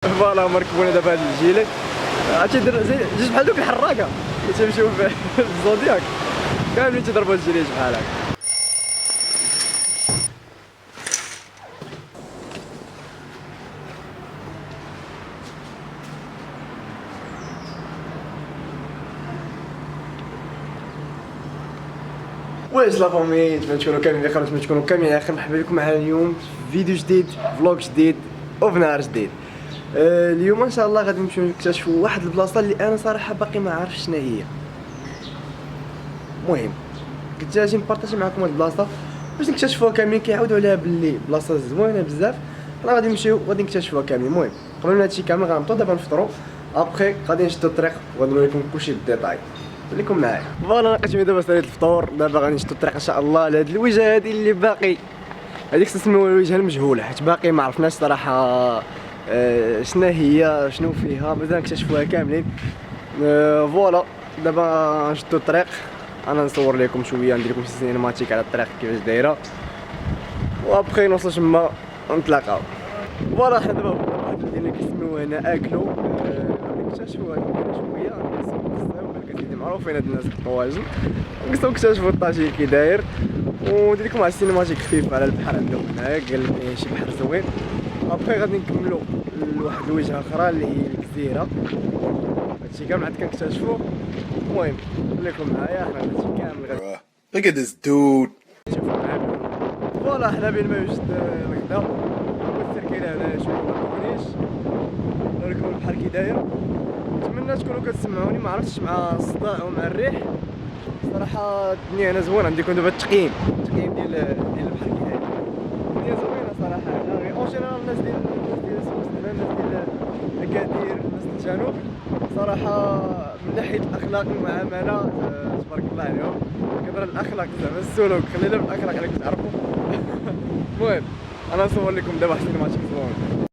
فوالا مركبونا دابا هاد الجيلي، عرفتي جيت بحال دوك الحراقه اللي تيمشيو في الزودياك، كاملين تيضربوا الجيليات بحال هكا. واش لا فامي، نتمنى تكونوا كاملين بخير، نتمنى تكونوا كاملين على خير. مرحبا بكم معنا اليوم في فيديو جديد، فلوق جديد وفي نهار جديد. اليوم ان شاء الله غادي نمشيو نكتشفوا واحد البلاصه اللي انا صراحه باقي ما عارفش شنو هي. المهم قلت اجي نبارطاجي معكم هاد البلاصه باش نكتشفوها كاملين. كيعاودوا عليها باللي بلاصه زوينه بزاف، راه غادي نمشيو غادي نكتشفوها كاملين. المهم قبل من هادشي كامل غنبطاو دابا نفطروا، ابخي غادي نشدو الطريق وغنوري لكم كلشي بالديتاي. خليكم معايا. فوالا لقيتوني دابا ساليت الفطور، دابا غادي نشدو الطريق ان شاء الله لهاد الوجهه هادي اللي باقي هذيك تسميوها الوجهه المجهوله، حيت باقي ما عرفناش صراحه شنو هي شنو فيها، مازال نكتشفوها كاملين. فوالا دابا نشدو الطريق، انا نصور لكم شويه ندير لكم شي سينماتيك على الطريق كيفاش دايره، وابخي نوصلوا تما ونتلاقاو. فوالا حنا دابا واحد المدينه كيسميوها هنا اكلو، نكتشفوها شويه معروفين هاد الناس الطواجن، نقصو نكتشفوا الطاجين كي داير، وندير لكم على السينماتيك خفيف على البحر عندهم هنايا، قال لي شي بحر زوين. ابخي غادي نكملوا لواحد الوجهه اخرى اللي هي الجزيره، هادشي كامل عاد كنكتشفوه. المهم خليكم معايا، حنا هادشي كامل غادي Look at this dude. نشوفو معاكم. فوالا حنا بين ما يوجد الغدا والتركيله هنا شويه مكونيش، نوريكم البحر كي داير. نتمنى تكونوا كتسمعوني، ما عرفتش مع الصداع ومع الريح صراحه الدنيا هنا زوينه. عندكم دابا التقييم ديال البحر كي داير، الدنيا زوينه صراحه هنا. غير اون جينيرال الناس ديال سوس هنا، الناس ديال اكادير، الناس ديال الجنوب صراحه من ناحيه الاخلاق والمعامله تبارك الله عليهم. كنهضر على الاخلاق زعما السلوك، خلينا بالاخلاق عليك تعرفوا. المهم انا نصور لكم دابا واحد السينماتيك زوين.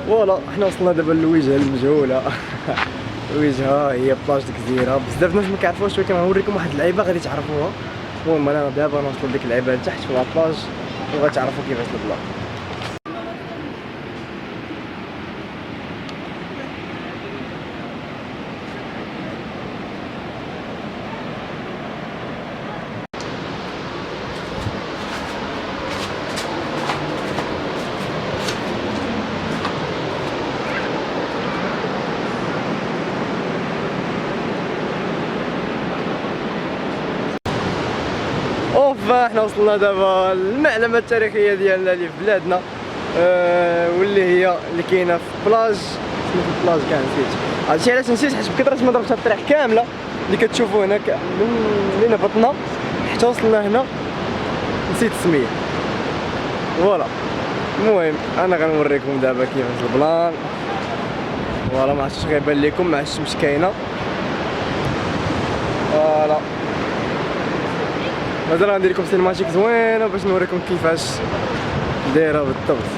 فوالا حنا وصلنا دابا للوجهه المجهوله. الوجهه هي بلاج الجزيره، بزاف الناس ما كيعرفوهاش، ولكن غنوريكم واحد اللعيبه غادي تعرفوها. المهم انا دابا نوصل لديك اللعيبه لتحت في البلاج وغتعرفوا كيفاش البلاصه. اوف حنا وصلنا دابا للمعلمه التاريخيه ديالنا اللي في بلادنا، واللي هي اللي كاينه في بلاج سميتو بلاج كاع نسيت. هادشي علاش نسيت، حيت بكثرة ما ضربت الطريق كامله اللي كتشوفوا هنا من هبطنا حتى وصلنا هنا نسيت السميه. فوالا المهم انا غنوريكم دابا كيفاش البلان. فوالا ما عرفتش غيبان لكم مع الشمس كاينه. فوالا مازال غندير لكم سينماتيك زوينه باش نوريكم كيفاش دايره بالضبط.